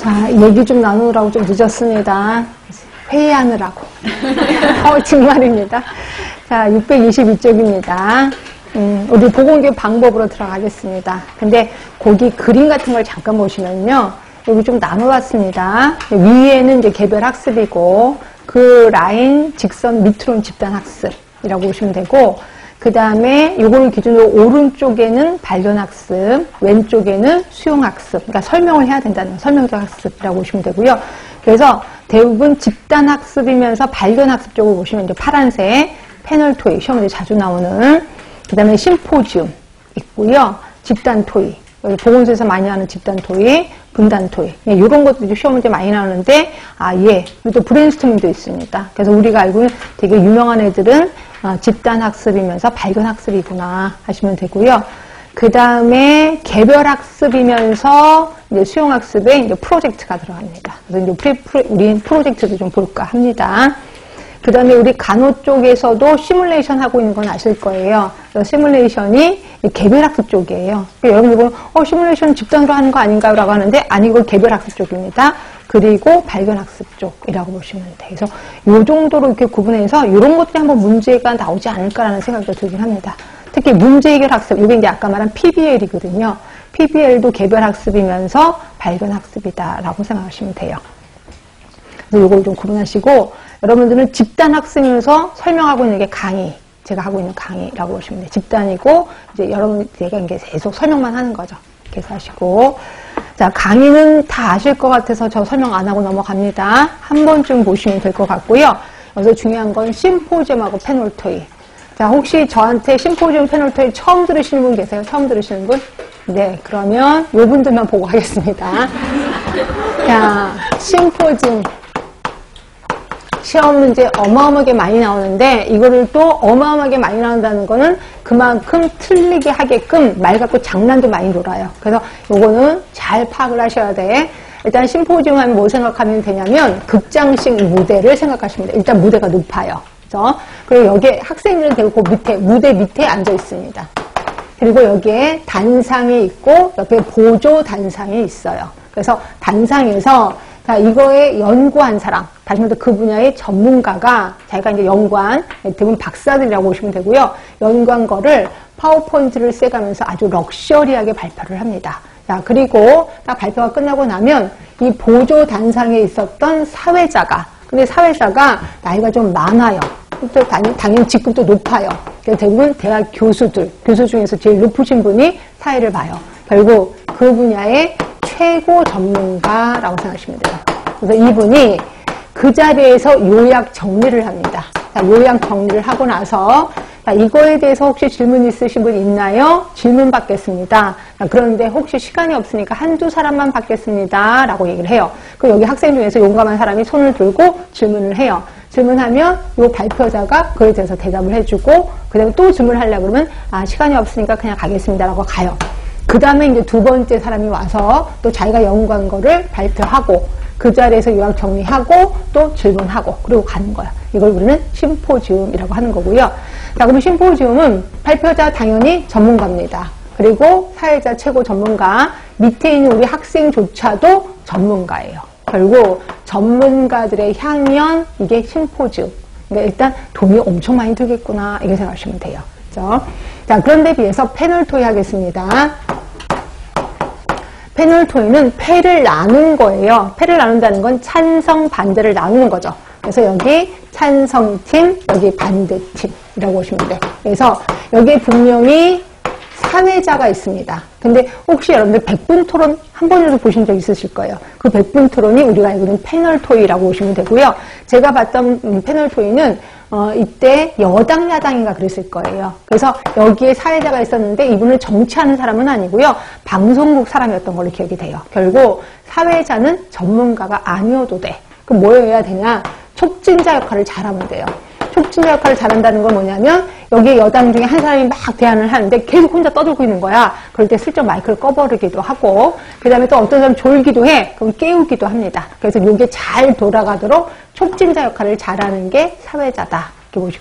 자, 얘기 좀 나누느라고 좀 늦었습니다. 회의하느라고. 정말입니다. 자, 622쪽입니다. 우리 보건교육 방법으로 들어가겠습니다. 근데 거기 그림 같은 걸 잠깐 보시면요. 여기 좀 나눠봤습니다. 위에는 이제 개별 학습이고, 그 라인 직선 밑으로는 집단 학습이라고 보시면 되고, 그 다음에 요거를 기준으로 오른쪽에는 발견 학습, 왼쪽에는 수용 학습, 그러니까 설명을 해야 된다는 설명적 학습이라고 보시면 되고요. 그래서 대부분 집단 학습이면서 발견 학습 쪽으로 보시면 이제 파란색 패널 토익, 시험에 자주 나오는, 그 다음에 심포지움 있고요. 집단 토익, 여기 보건소에서 많이 하는 집단 토익, 분단 토익, 이런 것도 시험 문제 많이 나오는데, 그리고 또 브레인스토밍도 있습니다. 그래서 우리가 알고 있는 되게 유명한 애들은 집단 학습이면서 발견 학습이구나 하시면 되고요. 그 다음에 개별 학습이면서 이제 수용 학습에 이제 프로젝트가 들어갑니다. 그래서 이제 우리 프로젝트도 좀 볼까 합니다. 그 다음에 우리 간호 쪽에서도 시뮬레이션 하고 있는 건 아실 거예요. 시뮬레이션이 개별 학습 쪽이에요. 여러분들 보면 시뮬레이션 집단으로 하는 거 아닌가요? 라고 하는데 아니고 개별 학습 쪽입니다. 그리고 발견 학습 쪽이라고 보시면 돼요. 그래서 이 정도로 이렇게 구분해서 이런 것들이 한번 문제가 나오지 않을까라는 생각도 들긴 합니다. 특히 문제 해결 학습, 이게 이제 아까 말한 PBL이거든요. PBL도 개별 학습이면서 발견 학습이다라고 생각하시면 돼요. 그래서 이걸 좀 구분하시고, 여러분들은 집단 학습이면서 설명하고 있는 게 강의, 제가 하고 있는 강의라고 보시면 돼요. 집단이고, 이제 여러분, 제가 이제 계속 설명만 하는 거죠. 이렇게 해서 하시고. 자, 강의는 다 아실 것 같아서 저 설명 안 하고 넘어갑니다. 한 번쯤 보시면 될 것 같고요. 여기서 중요한 건 심포지엄하고 패널 토익. 자, 혹시 저한테 심포지엄 패널 토익 처음 들으시는 분 계세요? 처음 들으시는 분? 네, 그러면 요 분들만 보고 하겠습니다. 자, 심포지엄. 시험 문제 어마어마하게 많이 나오는데 이거를 또 어마어마하게 많이 나온다는 거는 그만큼 틀리게 하게끔 말 갖고 장난도 많이 놀아요. 그래서 요거는 잘 파악을 하셔야 돼. 일단 심포지엄 하면 뭐 생각하면 되냐면 극장식 무대를 생각하시면 돼요. 일단 무대가 높아요. 그죠? 그리고 여기에 학생들은 대고 그 밑에, 무대 밑에 앉아 있습니다. 그리고 여기에 단상이 있고 옆에 보조 단상이 있어요. 그래서 단상에서 자, 이거에 연구한 사람, 다시 말해서 그 분야의 전문가가 자기가 이제 연구한, 대부분 박사들이라고 보시면 되고요. 연구한 거를 파워포인트를 쐬가면서 아주 럭셔리하게 발표를 합니다. 자, 그리고 딱 발표가 끝나고 나면 이 보조 단상에 있었던 사회자가, 근데 사회자가 나이가 좀 많아요. 또 당연히 직급도 높아요. 그래서 대부분 대학 교수들, 교수 중에서 제일 높으신 분이 사회를 봐요. 결국 그 분야의 최고 전문가라고 생각하시면 돼요. 그래서 이분이 그 자리에서 요약 정리를 합니다. 자, 요약 정리를 하고 나서 자, 이거에 대해서 혹시 질문 있으신 분 있나요? 질문 받겠습니다. 자, 그런데 혹시 시간이 없으니까 한두 사람만 받겠습니다. 라고 얘기를 해요. 그럼 여기 학생 중에서 용감한 사람이 손을 들고 질문을 해요. 질문하면 이 발표자가 그에 대해서 대답을 해주고 그 다음에 또 질문하려고 그러면 시간이 없으니까 그냥 가겠습니다. 라고 가요. 그 다음에 이제 두 번째 사람이 와서 또 자기가 연구한 거를 발표하고 그 자리에서 요약 정리하고 또 질문하고 그리고 가는 거야. 이걸 우리는 심포지움이라고 하는 거고요. 자, 그러면 심포지움은 발표자 당연히 전문가입니다. 그리고 사회자 최고 전문가, 밑에 있는 우리 학생조차도 전문가예요. 결국 전문가들의 향연, 이게 심포지움. 그러니까 일단 돈이 엄청 많이 들겠구나 이렇게 생각하시면 돼요. 그렇죠? 자, 그런데 비해서 패널 토의 하겠습니다. 패널 토의는 패를 나눈 거예요. 패를 나눈다는 건 찬성, 반대를 나누는 거죠. 그래서 여기 찬성팀, 여기 반대팀이라고 보시면 돼요. 그래서 여기에 분명히 사회자가 있습니다. 근데 혹시 여러분들 100분 토론 한 번이라도 보신 적 있으실 거예요. 그 100분 토론이 우리가 알고 있는 패널 토의라고 보시면 되고요. 제가 봤던 패널 토의는 이때 여당, 야당인가 그랬을 거예요. 그래서 여기에 사회자가 있었는데 이분을 정치하는 사람은 아니고요. 방송국 사람이었던 걸로 기억이 돼요. 결국 사회자는 전문가가 아니어도 돼. 그럼 뭐 해야 되냐? 촉진자 역할을 잘하면 돼요. 촉진자 역할을 잘한다는 건 뭐냐면 여기 여당 중에 한 사람이 막 대안을 하는데 계속 혼자 떠들고 있는 거야. 그럴 때 슬쩍 마이크를 꺼버리기도 하고 그 다음에 또 어떤 사람 졸기도 해. 그럼 깨우기도 합니다. 그래서 이게 잘 돌아가도록 촉진자 역할을 잘하는 게 사회자다. 이렇게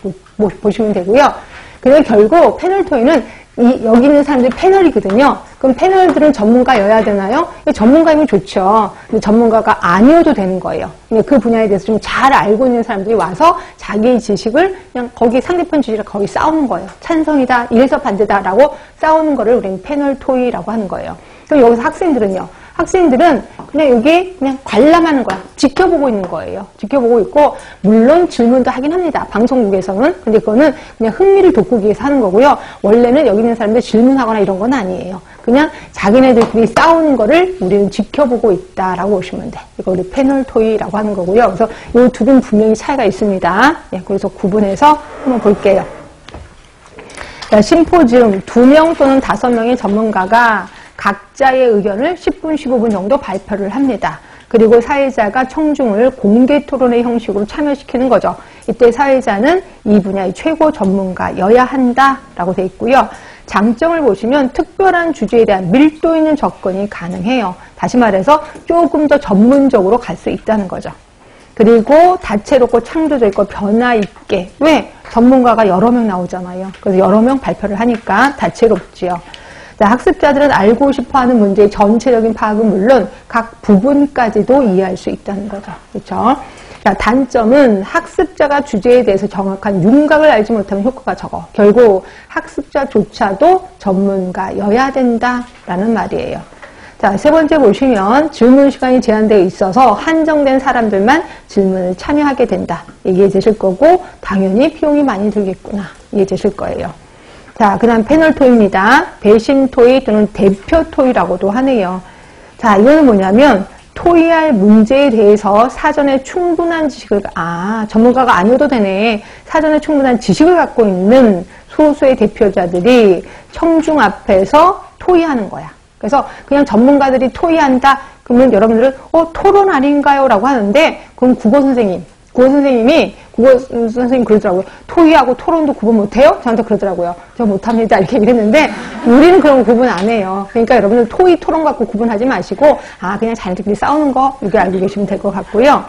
보시면 되고요. 그래서 결국 패널 토의는 여기 있는 사람들이 패널이거든요. 그럼 패널들은 전문가여야 되나요? 전문가이면 좋죠. 근데 전문가가 아니어도 되는 거예요. 그 분야에 대해서 좀 잘 알고 있는 사람들이 와서 자기의 지식을 그냥 거기 상대편 주제를 거기 싸우는 거예요. 찬성이다, 이래서 반대다라고 싸우는 거를 우리는 패널 토의라고 하는 거예요. 그럼 여기서 학생들은요. 학생들은 그냥 여기 그냥 관람하는 거야. 지켜보고 있는 거예요. 지켜보고 있고, 물론 질문도 하긴 합니다. 방송국에서는. 근데 그거는 그냥 흥미를 돋구기 위해서 하는 거고요. 원래는 여기 있는 사람들 질문하거나 이런 건 아니에요. 그냥 자기네들끼리 싸우는 거를 우리는 지켜보고 있다라고 보시면 돼. 이거 우리 패널 토의라고 하는 거고요. 그래서 이 둘은 분명히 차이가 있습니다. 예, 그래서 구분해서 한번 볼게요. 자, 심포지움 2명 또는 5명의 전문가가 각자의 의견을 10분, 15분 정도 발표를 합니다. 그리고 사회자가 청중을 공개 토론의 형식으로 참여시키는 거죠. 이때 사회자는 이 분야의 최고 전문가여야 한다라고 되어 있고요. 장점을 보시면 특별한 주제에 대한 밀도 있는 접근이 가능해요. 다시 말해서 조금 더 전문적으로 갈 수 있다는 거죠. 그리고 다채롭고 창조적이고 변화 있게. 왜? 전문가가 여러 명 나오잖아요. 그래서 여러 명 발표를 하니까 다채롭지요. 자, 학습자들은 알고 싶어하는 문제의 전체적인 파악은 물론 각 부분까지도 이해할 수 있다는 거죠. 그렇죠? 자, 단점은 학습자가 주제에 대해서 정확한 윤곽을 알지 못하면 효과가 적어. 결국 학습자조차도 전문가여야 된다라는 말이에요. 자, 세 번째 보시면 질문 시간이 제한되어 있어서 한정된 사람들만 질문을 참여하게 된다. 이해해 주실 거고 당연히 비용이 많이 들겠구나. 이해해 주실 거예요. 자, 그 다음 패널 토의입니다. 배심 토의 또는 대표 토의라고도 하네요. 자, 이거는 뭐냐면 토의할 문제에 대해서 사전에 충분한 지식을, 전문가가 아니어도 되네. 사전에 충분한 지식을 갖고 있는 소수의 대표자들이 청중 앞에서 토의하는 거야. 그래서 그냥 전문가들이 토의한다. 그러면 여러분들은 토론 아닌가요? 라고 하는데 그건 국어 선생님이 그러더라고요. 토의하고 토론도 구분 못해요? 저한테 그러더라고요. 저 못합니다. 이렇게 얘기를 했는데 우리는 그런 거 구분 안 해요. 그러니까 여러분들 토의, 토론 갖고 구분하지 마시고 그냥 자기들끼리 싸우는 거 이렇게 알고 계시면 될 것 같고요.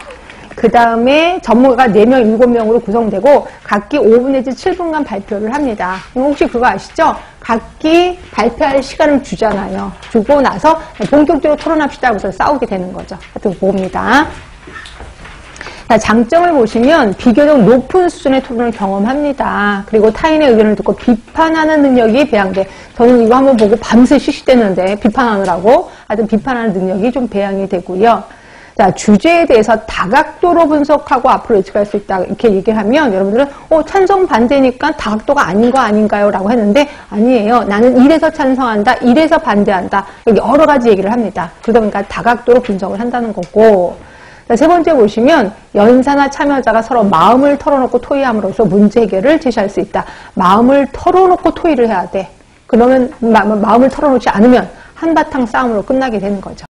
그 다음에 전문가가 4명, 7명으로 구성되고 각기 5분 내지 7분간 발표를 합니다. 혹시 그거 아시죠? 각기 발표할 시간을 주잖아요. 주고 나서 본격적으로 토론합시다 하고서 싸우게 되는 거죠. 하여튼 그겁니다. 자, 장점을 보시면 비교적 높은 수준의 토론을 경험합니다. 그리고 타인의 의견을 듣고 비판하는 능력이 배양돼. 저는 이거 한번 보고 밤새 쉬쉬댔는데 비판하느라고. 하여튼 비판하는 능력이 좀 배양이 되고요. 자, 주제에 대해서 다각도로 분석하고 앞으로 예측할 수 있다. 이렇게 얘기를 하면 여러분들은 찬성 반대니까 다각도가 아닌 거 아닌가요? 라고 했는데 아니에요. 나는 이래서 찬성한다. 이래서 반대한다. 여기 여러 가지 얘기를 합니다. 그러다 보니까 다각도로 분석을 한다는 거고. 자, 세 번째 보시면 연사나 참여자가 서로 마음을 털어놓고 토의함으로써 문제 해결을 제시할 수 있다. 마음을 털어놓고 토의를 해야 돼. 그러면 마음을 털어놓지 않으면 한바탕 싸움으로 끝나게 되는 거죠.